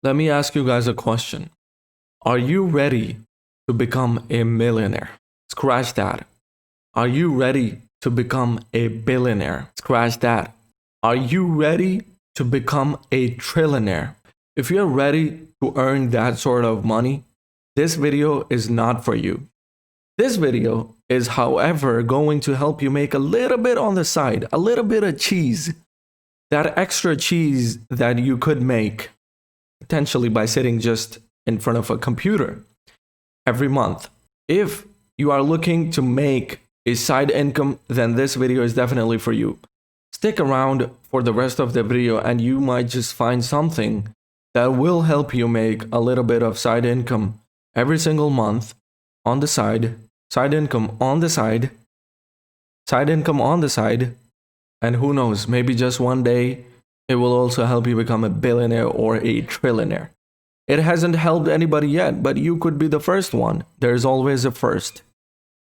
let me ask you guys a question. Are you ready to become a millionaire? Scratch that. Are you ready to become a billionaire? Scratch that. Are you ready to become a trillionaire? If you're ready to earn that sort of money, this video is not for you. This video is, however, going to help you make a little bit on the side, a little bit of cheese. That extra cheese that you could make potentially by sitting just in front of a computer every month. If you are looking to make a side income, then this video is definitely for you. Stick around for the rest of the video and you might just find something that will help you make a little bit of side income every single month on the side, side income on the side, side income on the side, and who knows, maybe just one day it will also help you become a billionaire or a trillionaire. It hasn't helped anybody yet, but you could be the first one. There's always a first.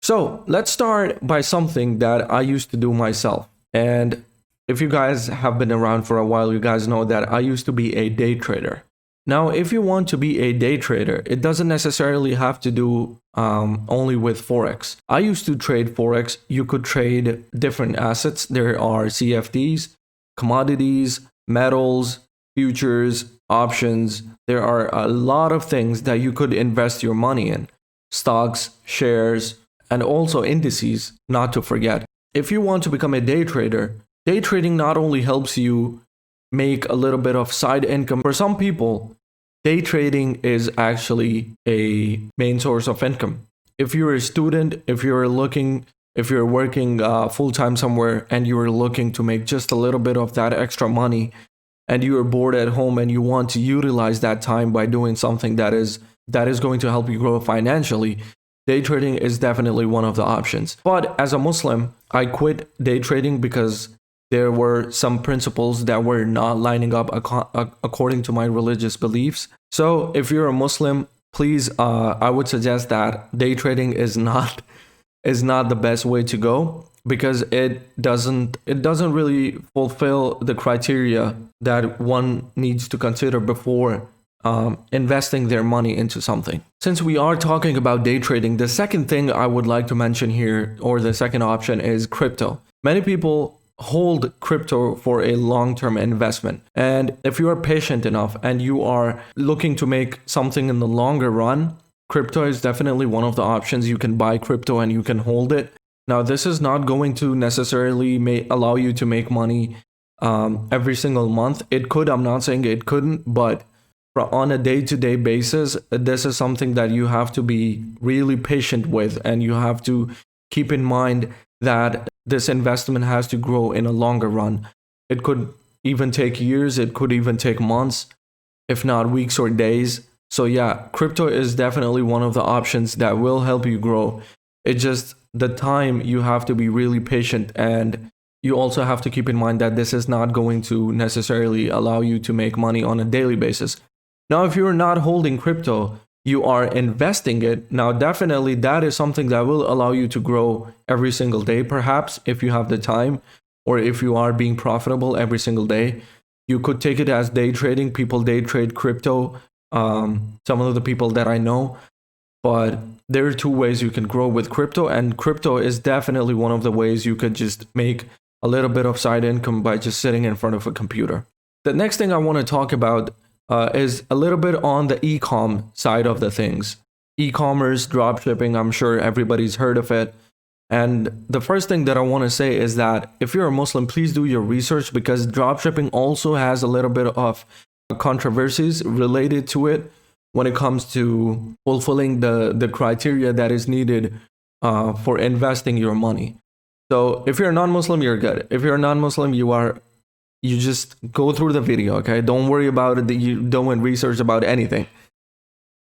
So let's start by something that I used to do myself. And if you guys have been around for a while, you guys know that I used to be a day trader. Now, if you want to be a day trader, it doesn't necessarily have to do only with Forex. I used to trade Forex. You could trade different assets. There are CFDs, commodities, metals, futures, options. There are a lot of things that you could invest your money in. Stocks, shares, and also indices, not to forget. If you want to become a day trader, day trading not only helps you make a little bit of side income. For some people, day trading is actually a main source of income. If you're a student, if you're working full-time somewhere and you're looking to make just a little bit of that extra money and you're bored at home and you want to utilize that time by doing something that is going to help you grow financially, day trading is definitely one of the options. But as a Muslim, I quit day trading because there were some principles that were not lining up according to my religious beliefs. So if you're a Muslim, please, I would suggest that day trading is not the best way to go, because it doesn't really fulfill the criteria that one needs to consider before investing their money into something. Since we are talking about day trading, the second thing I would like to mention here, or the second option, is crypto. Many people hold crypto for a long-term investment. And if you are patient enough and you are looking to make something in the longer run, crypto is definitely one of the options. You can buy crypto and you can hold it. Now, this is not going to necessarily allow you to make money every single month. It could, I'm not saying it couldn't, but on a day-to-day basis, this is something that you have to be really patient with, and you have to keep in mind that this investment has to grow in a longer run. It could even take years, it could even take months, if not weeks or days. So yeah, crypto is definitely one of the options that will help you grow. It's just the time you have to be really patient, and you also have to keep in mind that this is not going to necessarily allow you to make money on a daily basis. Now, if you're not holding crypto, you are investing it. Now, definitely that is something that will allow you to grow every single day, perhaps, if you have the time, or if you are being profitable every single day. You could take it as day trading. People day trade crypto, some of the people that I know. But there are two ways you can grow with crypto, and crypto is definitely one of the ways you could just make a little bit of side income by just sitting in front of a computer. The next thing I want to talk about is a little bit on the eCom side of the things. E-commerce, dropshipping, I'm sure everybody's heard of it. And the first thing that I want to say is that if you're a Muslim, please do your research, because dropshipping also has a little bit of controversies related to it when it comes to fulfilling the criteria that is needed for investing your money. So if you're a non-Muslim, you're good. If you're a non-Muslim, you just go through the video, okay? Don't worry about it, you don't research about anything.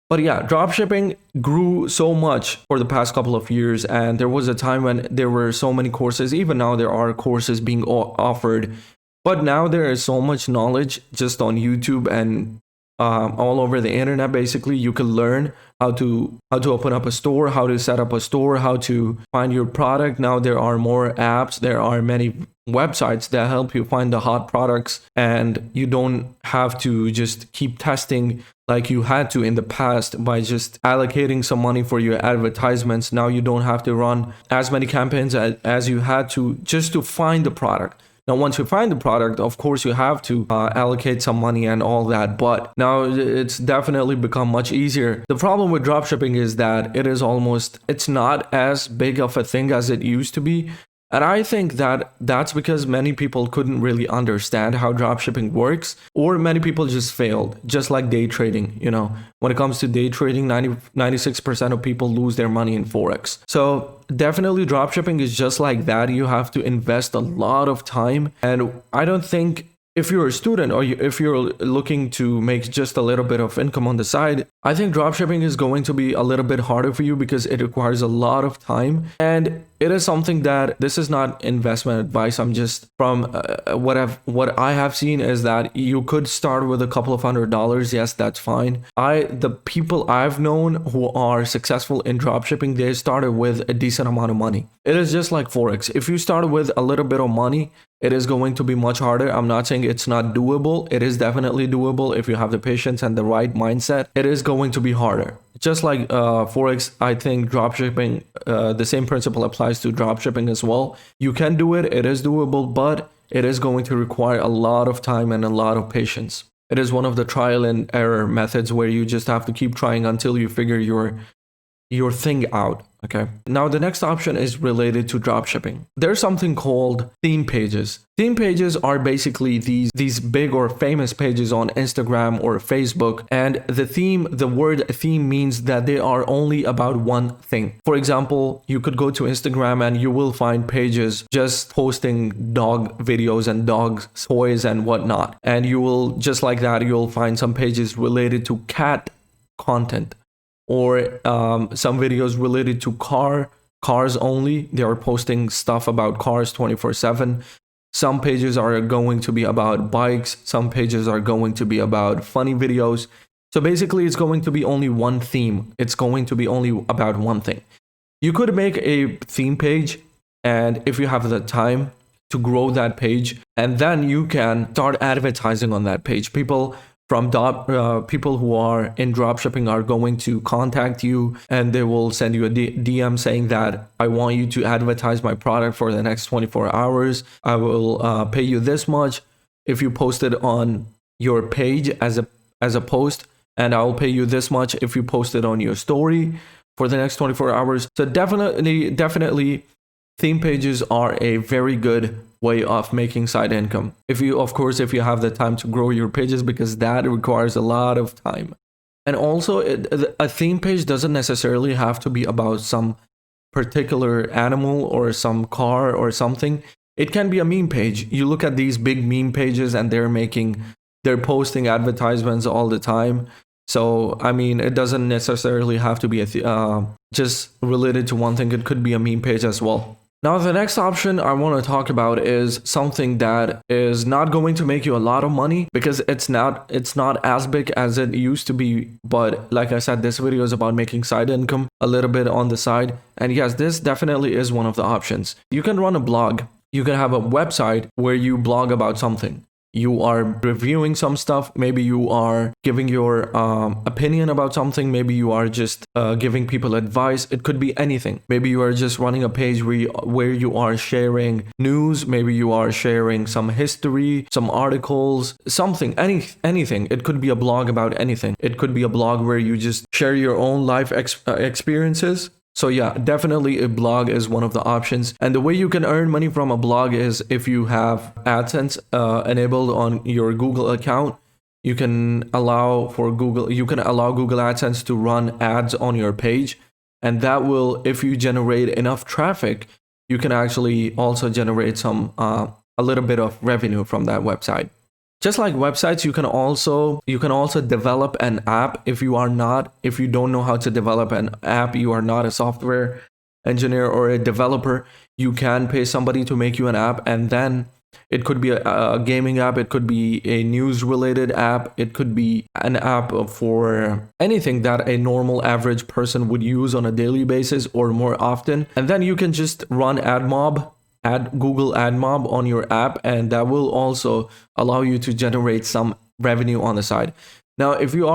But yeah, dropshipping grew so much for the past couple of years, and there was a time when there were so many courses. Even now there are courses being offered, but now there is so much knowledge just on YouTube and all over the internet. Basically, you can learn how to open up a store, how to set up a store, how to find your product. Now there are more apps, there are many websites that help you find the hot products, and you don't have to just keep testing like you had to in the past by just allocating some money for your advertisements. Now you don't have to run as many campaigns as you had to just to find the product. Now, once you find the product, of course, you have to allocate some money and all that. But now it's definitely become much easier. The problem with dropshipping is that it's not as big of a thing as it used to be. And I think that that's because many people couldn't really understand how dropshipping works, or many people just failed, just like day trading. When it comes to day trading, 96% of people lose their money in Forex. So definitely dropshipping is just like that. You have to invest a lot of time. And I don't think if you're a student or if you're looking to make just a little bit of income on the side, I think dropshipping is going to be a little bit harder for you because it requires a lot of time. And it is something that, this is not investment advice. I'm just from what I have seen is that you could start with a couple of $100. Yes, that's fine. The people I've known who are successful in dropshipping, they started with a decent amount of money. It is just like Forex. If you start with a little bit of money, it is going to be much harder. I'm not saying it's not doable. It is definitely doable if you have the patience and the right mindset. It is going to be harder. Just like Forex, I think dropshipping, the same principle applies to dropshipping as well. You can do it. It is doable, but it is going to require a lot of time and a lot of patience. It is one of the trial and error methods where you just have to keep trying until you figure your thing out. Okay. Now the next option is related to dropshipping. There's something called theme pages. Theme pages are basically these big or famous pages on Instagram or Facebook, and the word theme means that they are only about one thing. For example, you could go to Instagram and you will find pages just posting dog videos and dog toys and whatnot. And you will, just like that, you'll find some pages related to cat content, or some videos related to cars only. They are posting stuff about cars 24/7. Some pages are going to be about bikes. Some pages are going to be about funny videos. So basically, it's going to be only one theme. It's going to be only about one thing. You could make a theme page, and if you have the time to grow that page, and then you can start advertising on that page. People who are in dropshipping are going to contact you, and they will send you a DM saying that I want you to advertise my product for the next 24 hours. I will pay you this much if you post it on your page as a post, and I'll pay you this much if you post it on your story for the next 24 hours. So definitely theme pages are a very good way of making side income. If you have the time to grow your pages, because that requires a lot of time. And also a theme page doesn't necessarily have to be about some particular animal or some car or something. It can be a meme page. You look at these big meme pages and they're posting advertisements all the time. So, I mean, it doesn't necessarily have to be just related to one thing. It could be a meme page as well. Now, the next option I want to talk about is something that is not going to make you a lot of money, because it's not as big as it used to be. But like I said, this video is about making side income a little bit on the side. And yes, this definitely is one of the options. You can run a blog. You can have a website where you blog about something. You are reviewing some stuff. Maybe you are giving your opinion about something. Maybe you are just giving people advice. It could be anything. Maybe you are just running a page where you are sharing news. Maybe you are sharing some history, some articles, something, anything. It could be a blog about anything. It could be a blog where you just share your own life experiences. So yeah, definitely a blog is one of the options. And the way you can earn money from a blog is if you have AdSense enabled on your Google account. You can allow Google AdSense to run ads on your page. And that will, if you generate enough traffic, you can actually also generate some a little bit of revenue from that website. Just like websites, you can also develop an app. If you don't know how to develop an app, you are not a software engineer or a developer, you can pay somebody to make you an app, and then It could be a gaming app, it could be a news related app, it could be an app for anything that a normal average person would use on a daily basis or more often. And then you can just run Google AdMob on your app, and that will also allow you to generate some revenue on the side. Now, if you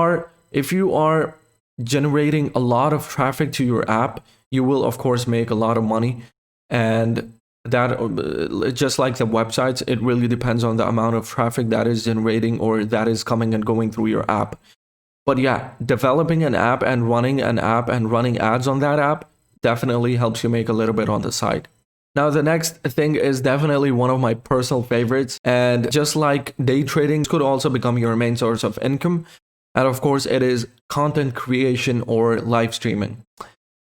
are generating a lot of traffic to your app, you will of course make a lot of money. And that, just like the websites, it really depends on the amount of traffic that is generating or that is coming and going through your app. But yeah, developing an app and running ads on that app definitely helps you make a little bit on the side. Now, the next thing is definitely one of my personal favorites, and just like day trading, could also become your main source of income. And of course, it is content creation or live streaming.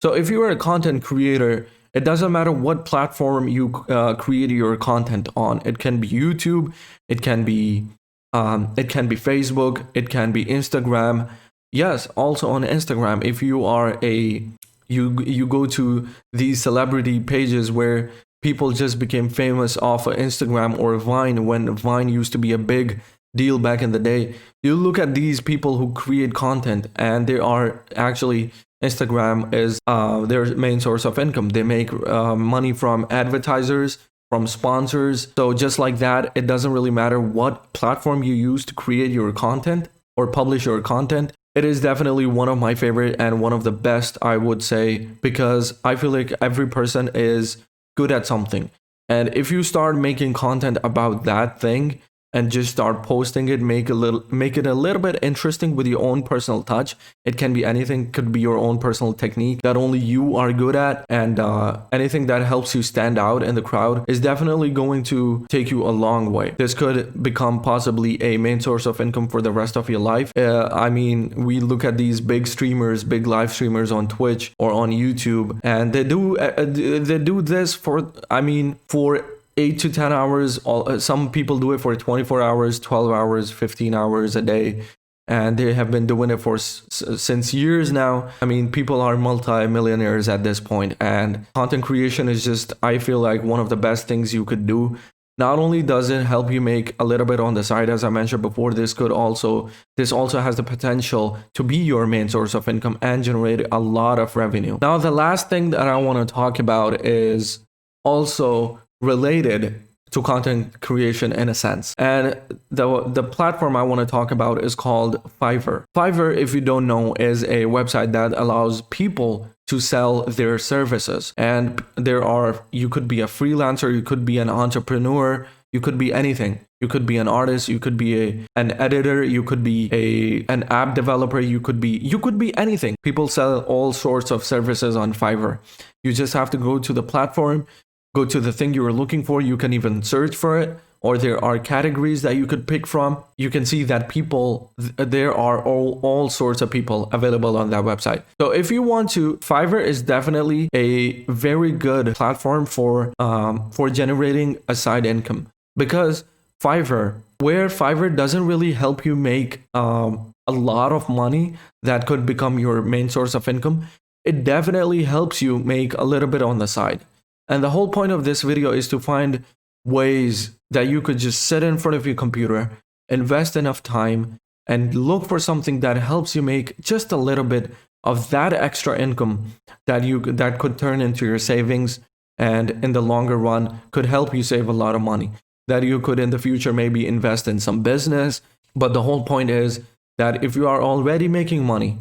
So if you are a content creator, it doesn't matter what platform you create your content on. It can be YouTube, it can be Facebook, it can be Instagram. Yes, also on Instagram, if you are you go to these celebrity pages where people just became famous off of Instagram or Vine, when Vine used to be a big deal back in the day. You look at these people who create content, and they are actually, Instagram is their main source of income. They make money from advertisers, from sponsors. So just like that, it doesn't really matter what platform you use to create your content or publish your content. It is definitely one of my favorite and one of the best, I would say, because I feel like every person is good at something. And if you start making content about that thing and just start posting it, make it a little bit interesting with your own personal touch. It can be anything, could be your own personal technique that only you are good at, and anything that helps you stand out in the crowd is definitely going to take you a long way. This could become possibly a main source of income for the rest of your life. I mean, we look at these big streamers, big live streamers on Twitch or on YouTube, and they do this for 8 to 10 hours. Some people do it for 24 hours, 12 hours, 15 hours a day. And they have been doing it for since years now. I mean, people are multi-millionaires at this point. And content creation is just, I feel like, one of the best things you could do. Not only does it help you make a little bit on the side, as I mentioned before, this also has the potential to be your main source of income and generate a lot of revenue. Now, the last thing that I want to talk about is also related to content creation in a sense. And the platform I want to talk about is called Fiverr. Fiverr, if you don't know, is a website that allows people to sell their services. And you could be a freelancer, you could be an entrepreneur, you could be anything. You could be an artist, you could be an editor, you could be an app developer, you could be anything. People sell all sorts of services on Fiverr. You just have to go to the platform, go to the thing you are looking for. You can even search for it, or there are categories that you could pick from. You can see that there are all sorts of people available on that website. So if you want to, Fiverr is definitely a very good platform for generating a side income, because Fiverr doesn't really help you make a lot of money that could become your main source of income. It definitely helps you make a little bit on the side. And the whole point of this video is to find ways that you could just sit in front of your computer, invest enough time, and look for something that helps you make just a little bit of that extra income that could turn into your savings, and in the longer run could help you save a lot of money that you could in the future maybe invest in some business. But the whole point is that if you are already making money,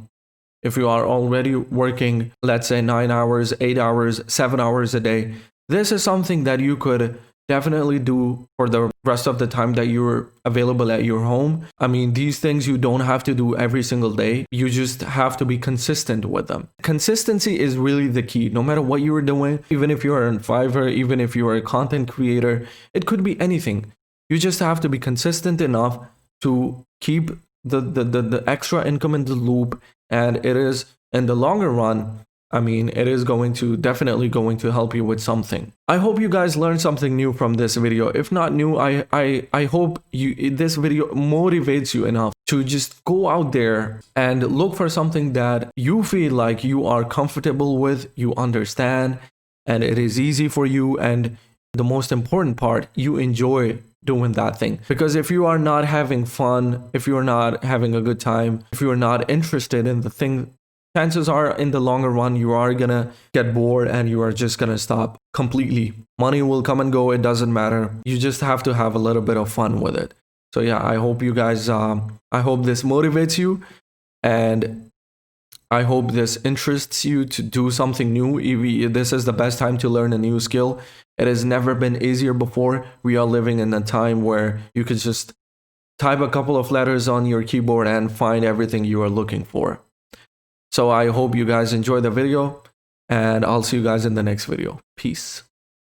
if you are already working, let's say 9 hours, 8 hours, 7 hours a day, this is something that you could definitely do for the rest of the time that you're available at your home. I mean, these things you don't have to do every single day. You just have to be consistent with them. Consistency is really the key. No matter what you're doing, even if you're on Fiverr, even if you're a content creator, it could be anything. You just have to be consistent enough to keep the extra income in the loop. And it is, in the longer run, I mean, it is definitely going to help you with something. I hope you guys learned something new from this video. If not new, I hope this video motivates you enough to just go out there and look for something that you feel like you are comfortable with, you understand, and it is easy for you, and the most important part, you enjoy doing that thing. Because if you are not having fun, if you are not having a good time, if you are not interested in the thing, chances are in the longer run, you are gonna get bored and you are just gonna stop completely. Money will come and go, it doesn't matter. You just have to have a little bit of fun with it. So yeah, I hope you guys, I hope this motivates you, and I hope this interests you to do something new. This is the best time to learn a new skill. It has never been easier before. We are living in a time where you could just type a couple of letters on your keyboard and find everything you are looking for. So I hope you guys enjoy the video, and I'll see you guys in the next video. Peace.